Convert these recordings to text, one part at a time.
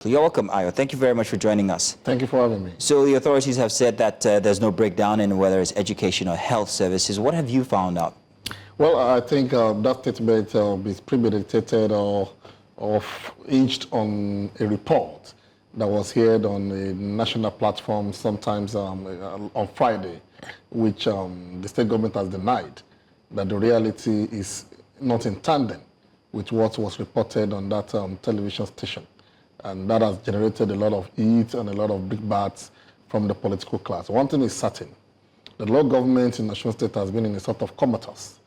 You're welcome, Ayo. Thank you very much for joining us. Thank you for having me. So the authorities have said that there's no breakdown in whether it's education or health services. What have you found out? Well, I think that statement is premeditated or hinged on a report that was heard on a national platform sometimes on Friday, which the state government has denied that the reality is not in tandem with what was reported on that television station. And that has generated a lot of heat and a lot of big bats from the political class. One thing is certain. The local government in Osun State has been in a sort of comatose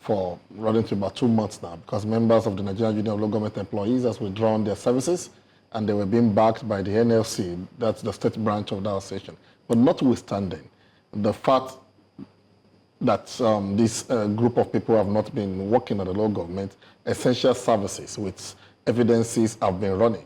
for running to about 2 months now because members of the Nigerian Union of Local Government Employees has withdrawn their services and they were being backed by the NLC, that's the state branch of that association. But notwithstanding the fact that this group of people have not been working at the local government, essential services with evidences have been running.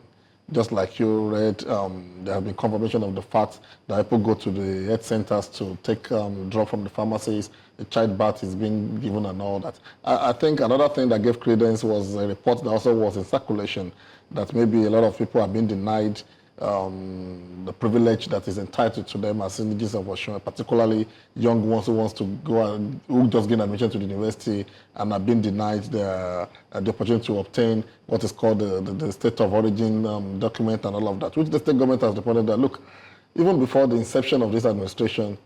Just like you read, there have been confirmation of the fact that people go to the health centers to take drug from the pharmacies, the childbirth is being given and all that. I think another thing that gave credence was a report that also was in circulation that maybe a lot of people have been denied the privilege that is entitled to them as indigenous of Osun, particularly young ones who wants to go and who just gain admission to the university and have been denied the opportunity to obtain what is called the state of origin document and all of that, which the state government has reported that, look, even before the inception of this administration,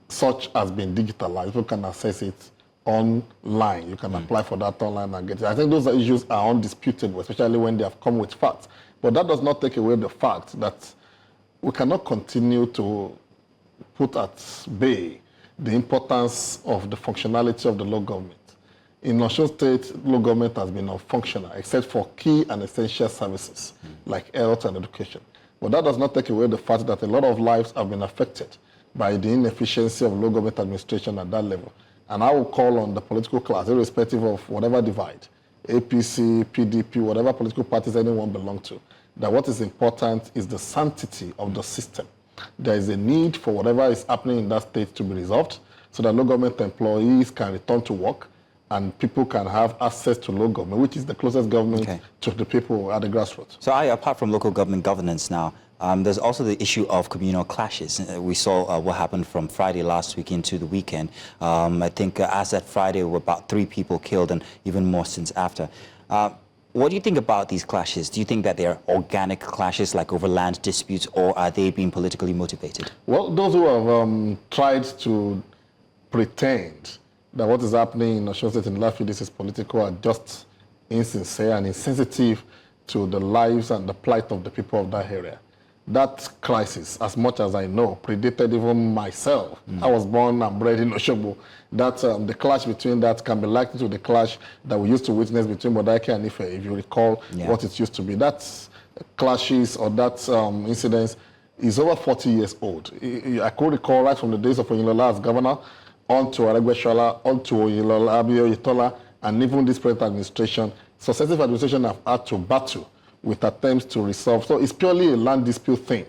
such has been digitalized. People can access it online. You can apply for that online and get it. I think those issues are undisputed, especially when they have come with facts. But that does not take away the fact that we cannot continue to put at bay the importance of the functionality of the local government. In Osun State, local government has been non-functional except for key and essential services like health and education. But that does not take away the fact that a lot of lives have been affected by the inefficiency of local government administration at that level. And I will call on the political class, irrespective of whatever divide, APC, PDP, whatever political parties anyone belongs to, that what is important is the sanctity of the system. There is a need for whatever is happening in that state to be resolved so that local government employees can return to work and people can have access to local government, which is the closest government to the people at the grassroots. So apart from local government governance now, there's also the issue of communal clashes. We saw what happened from Friday last week into the weekend. I think as at Friday, were about 3 people killed and even more since after. What do you think about these clashes? Do you think that they're organic clashes like over land disputes, or are they being politically motivated? Well, those who have tried to pretend that what is happening in Osun State in the last few days is political are just insincere and insensitive to the lives and the plight of the people of that area. That crisis, as much as I know, predated even myself. I was born and bred in Osogbo. That the clash between that can be likened to the clash that we used to witness between Modaike and Ife, if you recall what it used to be. That clashes or that incidents is over 40 years old. I could recall right from the days of Oyinlola as governor, on to Aregbesola, on to Oyinlola, Abiyo Itola, and even this present administration. Successive administration have had to battle with attempts to resolve. So it's purely a land dispute thing.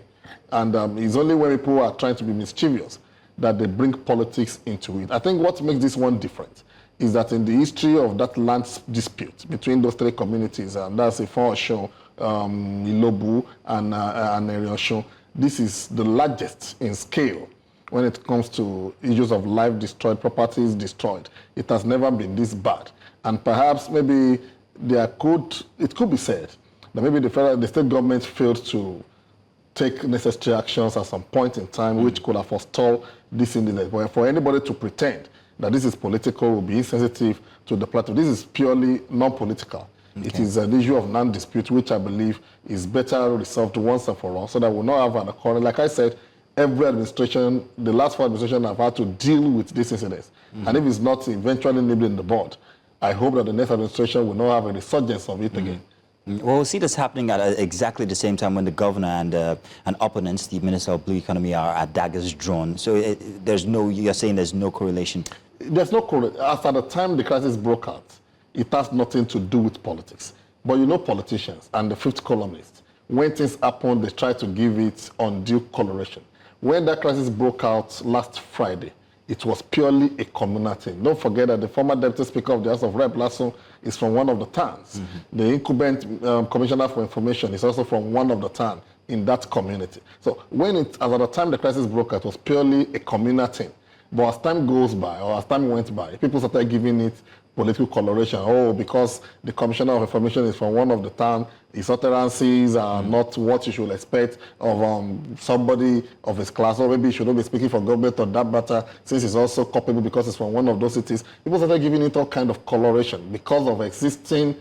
And it's only when people are trying to be mischievous that they bring politics into it. I think what makes this one different is that in the history of that land dispute between those 3 communities, and that's Ifon Osun, Ilobu, and Eri Osun, this is the largest in scale when it comes to issues of life destroyed, properties destroyed. It has never been this bad. And perhaps maybe it could be said that maybe the state government failed to take necessary actions at some point in time, which could have forestalled this incident. But for anybody to pretend that this is political will be insensitive to the plateau. This is purely non-political. It is an issue of non-dispute, which I believe is better resolved once and for all, so that we'll not have an occurrence. Like I said, every administration, the last 4 administrations have had to deal with this incident. And if it's not eventually named in the board, I hope that the next administration will not have a resurgence of it again. Well, we'll see this happening at exactly the same time when the governor and opponents, the Minister of Blue Economy, are at daggers drawn. So you're saying there's no correlation? There's no correlation. After the time the crisis broke out, it has nothing to do with politics. But you know politicians and the fifth columnists, when things happen, they try to give it undue coloration. When that crisis broke out last Friday, it was purely a communal thing. Don't forget that the former Deputy Speaker of the House of Rep, Lasso, is from one of the towns. The incumbent commissioner for information is also from one of the towns in that community. So when as at the time the crisis broke out, it was purely a communal thing. But as time goes by, or as time went by, people started giving it political coloration. Oh, because the commissioner of information is from one of the town, his utterances are not what you should expect of somebody of his class, or maybe he should not be speaking for government or that matter, since he's also culpable because it's from one of those cities. People started giving it all kind of coloration because of existing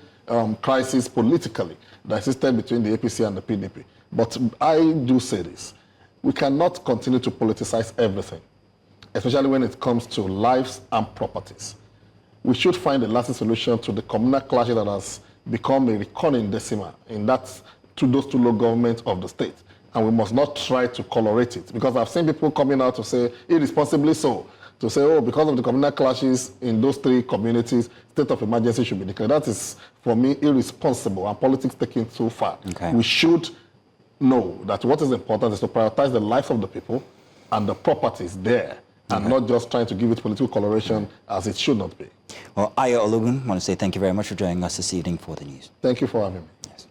crisis politically that existed between the APC and the PDP. But I do say this, we cannot continue to politicize everything, especially when it comes to lives and properties. We should find a lasting solution to the communal clashes that has become a recurring decimal in those two local governments of the state. And we must not try to colorate it, because I've seen people coming out to say, irresponsibly so, to say, oh, because of the communal clashes in those three communities, state of emergency should be declared. That is, for me, irresponsible and politics taken too far. Okay. We should know that what is important is to prioritize the lives of the people and the properties there, and not just trying to give it political coloration as it should not be. Well, Ayo Ologun, I want to say thank you very much for joining us this evening for the news. Thank you for having me. Yes.